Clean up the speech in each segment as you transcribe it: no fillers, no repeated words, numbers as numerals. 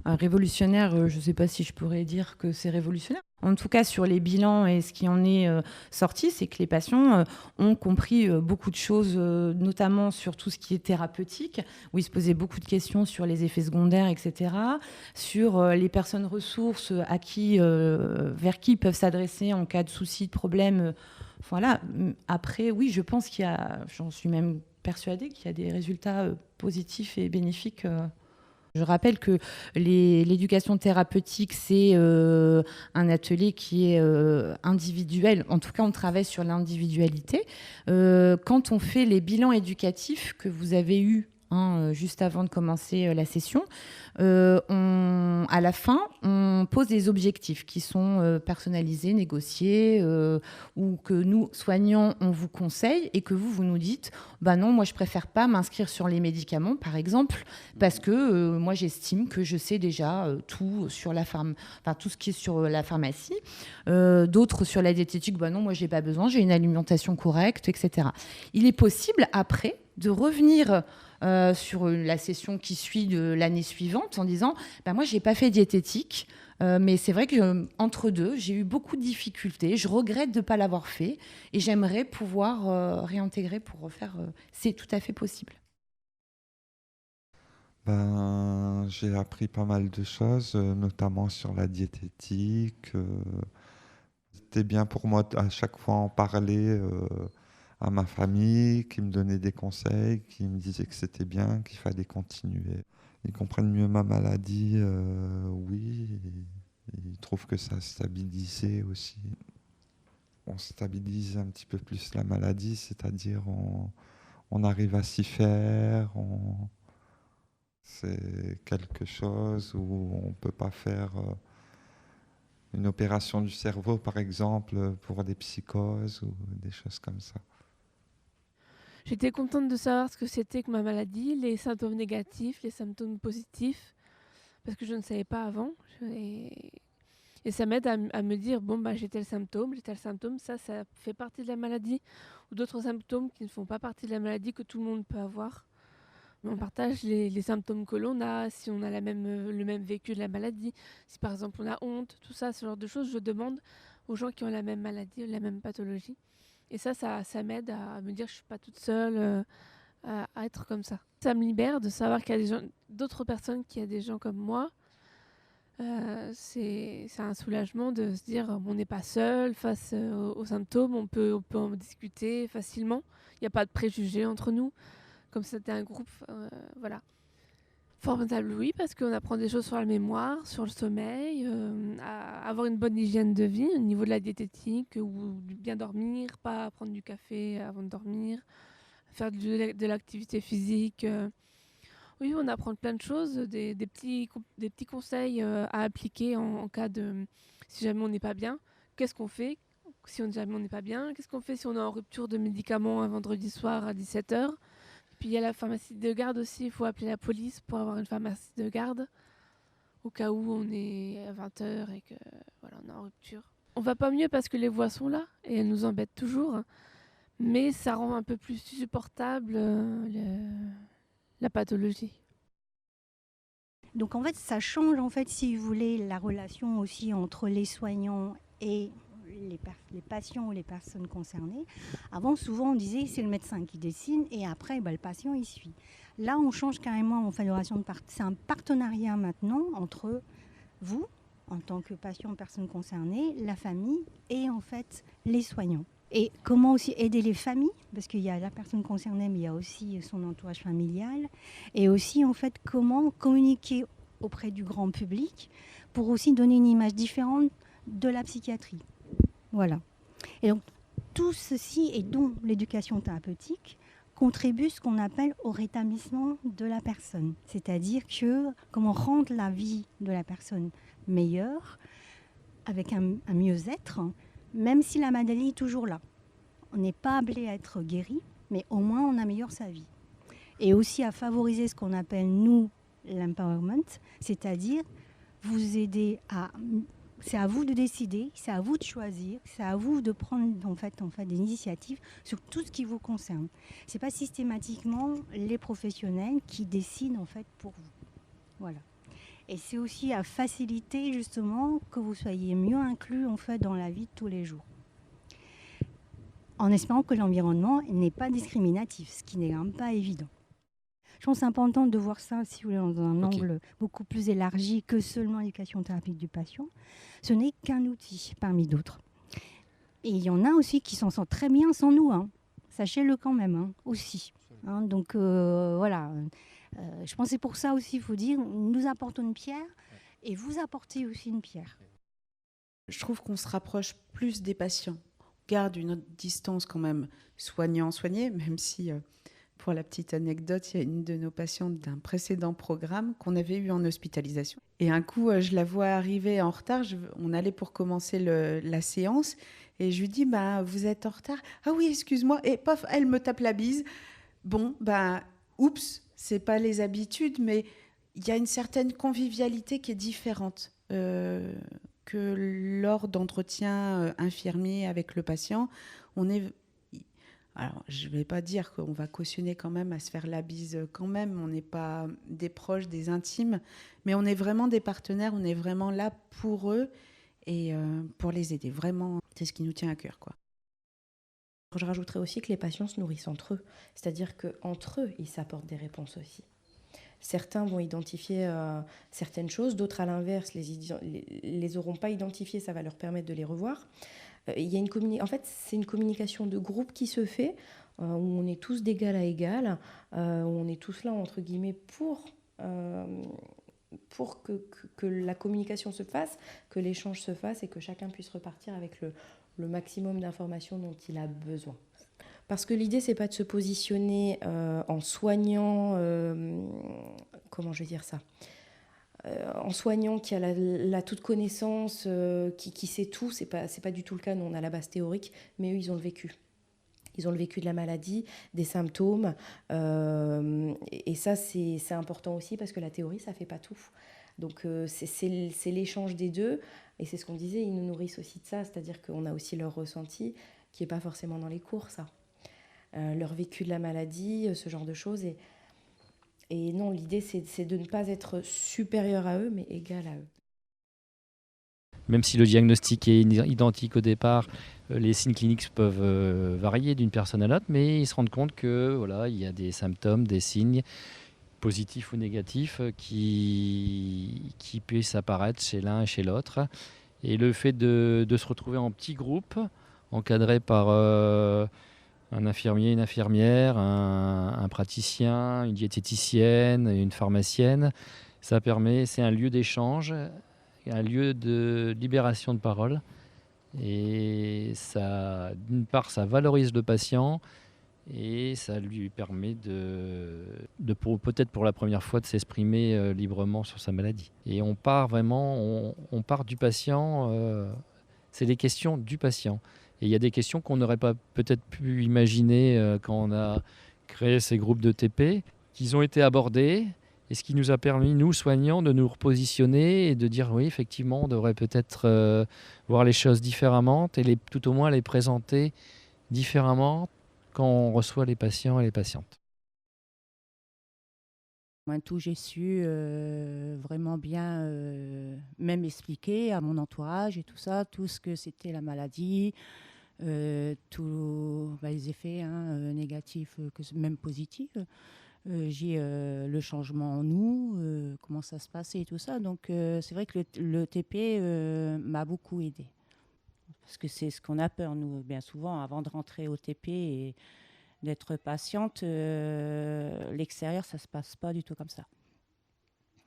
Révolutionnaire, je ne sais pas si je pourrais dire que c'est révolutionnaire. En tout cas, sur les bilans et ce qui en est sorti, c'est que les patients ont compris beaucoup de choses, notamment sur tout ce qui est thérapeutique, où ils se posaient beaucoup de questions sur les effets secondaires, etc., sur les personnes ressources vers qui ils peuvent s'adresser en cas de soucis, de problèmes. Voilà. Après, oui, je pense j'en suis même persuadée qu'il y a des résultats positifs et bénéfiques. Je rappelle que l'éducation thérapeutique, c'est un atelier qui est individuel. En tout cas, on travaille sur l'individualité. Quand on fait les bilans éducatifs que vous avez eus juste avant de commencer la session, à la fin, on pose des objectifs qui sont personnalisés, négociés, ou que nous, soignants, on vous conseille et que vous nous dites, bah non, moi je préfère pas m'inscrire sur les médicaments, par exemple, parce que moi j'estime que je sais déjà tout sur tout ce qui est sur la pharmacie. D'autres sur la diététique, bah non, moi j'ai pas besoin, j'ai une alimentation correcte, etc. Il est possible après de revenir sur la session qui suit de l'année suivante en disant bah moi j'ai pas fait diététique, mais c'est vrai que entre deux j'ai eu beaucoup de difficultés, je regrette de ne pas l'avoir fait et j'aimerais pouvoir réintégrer pour refaire. C'est tout à fait possible. Ben, j'ai appris pas mal de choses, notamment sur la diététique. C'était bien pour moi à chaque fois en parler à ma famille, qui me donnait des conseils, qui me disait que c'était bien, qu'il fallait continuer. Ils comprennent mieux ma maladie, oui. Ils trouvent que ça a stabilisé aussi. On stabilise un petit peu plus la maladie, c'est-à-dire on arrive à s'y faire, c'est quelque chose où on ne peut pas faire une opération du cerveau, par exemple, pour des psychoses ou des choses comme ça. J'étais contente de savoir ce que c'était que ma maladie, les symptômes négatifs, les symptômes positifs, parce que je ne savais pas avant. Et ça m'aide à me dire, bon, bah, j'ai tel symptôme, ça fait partie de la maladie, ou d'autres symptômes qui ne font pas partie de la maladie que tout le monde peut avoir. On partage les symptômes que l'on a, si on a le même vécu de la maladie, si par exemple on a honte, tout ça, ce genre de choses, je demande aux gens qui ont la même maladie, la même pathologie. Et ça m'aide à me dire que je ne suis pas toute seule à être comme ça. Ça me libère de savoir qu'il y a d'autres personnes, qu'il y a des gens comme moi. C'est un soulagement de se dire on n'est pas seul face aux symptômes, on peut en discuter facilement. Il n'y a pas de préjugés entre nous, comme c'était un groupe. Voilà. Formidable, oui, parce qu'on apprend des choses sur la mémoire, sur le sommeil, à avoir une bonne hygiène de vie au niveau de la diététique, ou bien dormir, pas prendre du café avant de dormir, faire de l'activité physique. Oui, on apprend plein de choses, des petits conseils à appliquer en cas de... Si jamais on n'est pas bien, qu'est-ce qu'on fait si jamais on n'est pas bien? Qu'est-ce qu'on fait si on est en rupture de médicaments un vendredi soir à 17h? Puis il y a la pharmacie de garde aussi, il faut appeler la police pour avoir une pharmacie de garde, au cas où on est à 20h et que voilà, on est en rupture. On va pas mieux parce que les voix sont là et elles nous embêtent toujours, mais ça rend un peu plus supportable la pathologie. Donc en fait, ça change, en fait, si vous voulez, la relation aussi entre les soignants et les patients ou les personnes concernées. Avant, souvent, on disait c'est le médecin qui dessine et après, le patient, il suit. Là, on change carrément, en fait, de relation c'est un partenariat maintenant entre vous, en tant que patient, personne concernée, la famille et en fait les soignants. Et comment aussi aider les familles, parce qu'il y a la personne concernée, mais il y a aussi son entourage familial. Et aussi, en fait, comment communiquer auprès du grand public pour aussi donner une image différente de la psychiatrie. Voilà. Et donc, tout ceci, et dont l'éducation thérapeutique, contribue ce qu'on appelle au rétablissement de la personne. C'est-à-dire que comment rendre la vie de la personne meilleure, avec un mieux-être, même si la maladie est toujours là. On n'est pas appelé à être guéri, mais au moins on améliore sa vie. Et aussi à favoriser ce qu'on appelle, nous, l'empowerment, c'est-à-dire vous aider à... C'est à vous de décider, c'est à vous de choisir, c'est à vous de prendre en fait des initiatives sur tout ce qui vous concerne. Ce n'est pas systématiquement les professionnels qui décident en fait pour vous. Voilà. Et c'est aussi à faciliter justement que vous soyez mieux inclus en fait dans la vie de tous les jours. En espérant que l'environnement n'est pas discriminatif, ce qui n'est quand même pas évident. Je pense que c'est important de voir ça, si vous voulez, dans un angle beaucoup plus élargi que seulement l'éducation thérapeutique du patient. Ce n'est qu'un outil parmi d'autres. Et il y en a aussi qui s'en sortent très bien sans nous, hein. Sachez-le quand même, hein, aussi. Hein, donc voilà, je pense que c'est pour ça aussi, il faut dire, nous apportons une pierre et vous apportez aussi une pierre. Je trouve qu'on se rapproche plus des patients. On garde une autre distance quand même soignant-soigné, même si, pour la petite anecdote, il y a une de nos patientes d'un précédent programme qu'on avait eu en hospitalisation. Et un coup, je la vois arriver en retard, on allait pour commencer la séance, et je lui dis, vous êtes en retard ? Ah oui, excuse-moi. Et pof, elle me tape la bise. Bon, oups, c'est pas les habitudes, mais il y a une certaine convivialité qui est différente que lors d'entretiens infirmiers avec le patient. Alors, je ne vais pas dire qu'on va cautionner quand même à se faire la bise quand même. On n'est pas des proches, des intimes, mais on est vraiment des partenaires. On est vraiment là pour eux et pour les aider. Vraiment, c'est ce qui nous tient à cœur, quoi. Je rajouterais aussi que les patients se nourrissent entre eux. C'est-à-dire qu'entre eux, ils s'apportent des réponses aussi. Certains vont identifier certaines choses, d'autres à l'inverse les auront pas identifiées, ça va leur permettre de les revoir. Il y a en fait, c'est une communication de groupe qui se fait, où on est tous d'égal à égal, où on est tous là, entre guillemets, pour que la communication se fasse, que l'échange se fasse et que chacun puisse repartir avec le maximum d'informations dont il a besoin. Parce que l'idée, c'est pas de se positionner en soignant, comment je vais dire ça, en soignant qui a la toute connaissance, qui sait tout. C'est pas du tout le cas. Nous, on a la base théorique, mais eux, ils ont le vécu. Ils ont le vécu de la maladie, des symptômes. Et ça, c'est important aussi parce que la théorie, ça fait pas tout. Donc, c'est l'échange des deux. Et c'est ce qu'on disait, ils nous nourrissent aussi de ça. C'est-à-dire qu'on a aussi leur ressenti, qui n'est pas forcément dans les cours, ça. Leur vécu de la maladie, ce genre de choses. Et non, l'idée, c'est de ne pas être supérieur à eux, mais égal à eux. Même si le diagnostic est identique au départ, les signes cliniques peuvent varier d'une personne à l'autre, mais ils se rendent compte que voilà, il y a des symptômes, des signes positifs ou négatifs qui puissent apparaître chez l'un et chez l'autre. Et le fait de se retrouver en petits groupes, encadrés par un infirmier, une infirmière, un praticien, une diététicienne, une pharmacienne, c'est un lieu d'échange, un lieu de libération de parole. Et ça, d'une part, ça valorise le patient et ça lui permet peut-être pour la première fois de s'exprimer librement sur sa maladie. Et on part du patient, c'est les questions du patient. Et il y a des questions qu'on n'aurait pas peut-être pu imaginer quand on a créé ces groupes de TP, qui ont été abordés. Et ce qui nous a permis, nous, soignants, de nous repositionner et de dire oui, effectivement, on devrait peut-être voir les choses différemment et tout au moins les présenter différemment quand on reçoit les patients et les patientes. Tout, j'ai su vraiment bien même expliquer à mon entourage et tout ça, tout ce que c'était la maladie, tous les effets négatifs, même positifs. J'ai le changement en nous, comment ça se passait et tout ça. Donc c'est vrai que le TP m'a beaucoup aidée. Parce que c'est ce qu'on a peur, nous, bien souvent, avant de rentrer au TP et d'être patiente, l'extérieur, ça ne se passe pas du tout comme ça.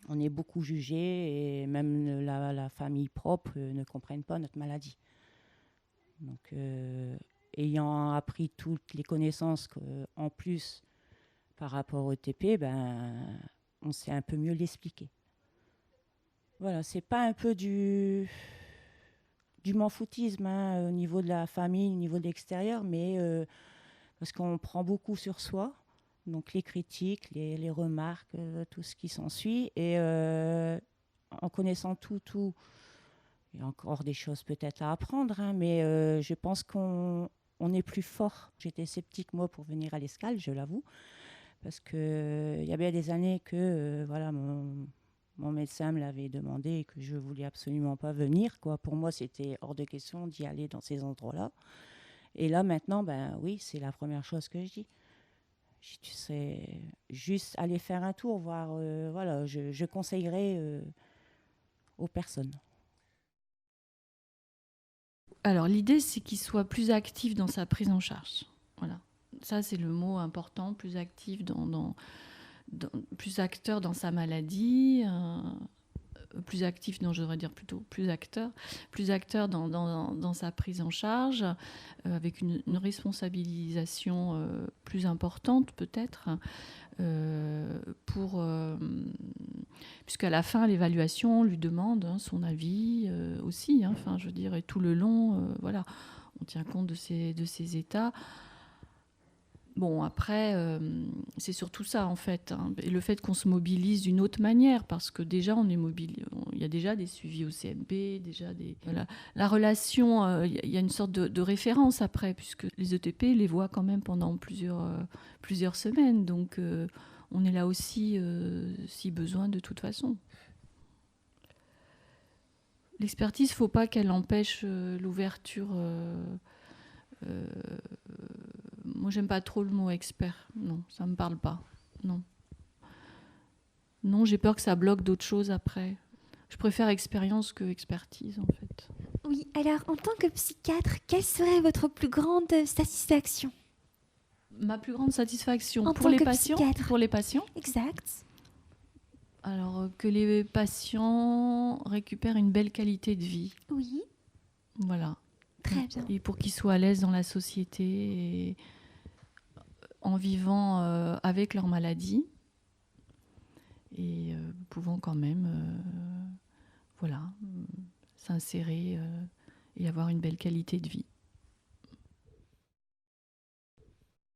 On est beaucoup jugé et même la famille propre ne comprenne pas notre maladie. Donc, ayant appris toutes les connaissances en plus par rapport au TP, on sait un peu mieux l'expliquer. Voilà, c'est pas un peu du m'en-foutisme au niveau de la famille, au niveau de l'extérieur, mais parce qu'on prend beaucoup sur soi, donc les critiques, les remarques, tout ce qui s'ensuit, et en connaissant tout, il y a encore des choses peut-être à apprendre, mais je pense qu'on est plus fort. J'étais sceptique, moi, pour venir à l'Escale, je l'avoue, parce qu'il y a bien des années que mon médecin me l'avait demandé et que je voulais absolument pas venir, quoi. Pour moi, c'était hors de question d'y aller dans ces endroits-là. Et là, maintenant, ben oui, c'est la première chose que je dis. Tu sais, juste aller faire un tour, voir. Voilà, je conseillerais aux personnes. Alors, l'idée, c'est qu'il soit plus actif dans sa prise en charge. Voilà. Ça, c'est le mot important, plus actif plus acteur dans sa maladie, plus actif, non, je devrais dire plutôt plus acteur dans sa prise en charge, avec une responsabilisation plus importante peut-être, puisqu'à la fin, l'évaluation lui demande son avis aussi, je veux dire, et tout le long, voilà, on tient compte de ces états. Bon, après, c'est surtout ça, en fait. Et le fait qu'on se mobilise d'une autre manière, parce que déjà, il y a déjà des suivis au CMP, voilà. La relation, il y a une sorte de référence après, puisque les ETP les voient quand même pendant plusieurs semaines. Donc, on est là aussi, si besoin, de toute façon. L'expertise, il ne faut pas qu'elle empêche l'ouverture... moi, j'aime pas trop le mot expert. Non, ça me parle pas. Non. Non, j'ai peur que ça bloque d'autres choses après. Je préfère expérience que expertise, en fait. Oui, alors, en tant que psychiatre, quelle serait votre plus grande satisfaction? Ma plus grande satisfaction en pour tant les que patients. psychiatre. Pour les patients. Exact. Alors, que les patients récupèrent une belle qualité de vie. Oui. Voilà. Très bien. Et pour qu'ils soient à l'aise dans la société et en vivant avec leur maladie et pouvant quand même s'insérer et avoir une belle qualité de vie.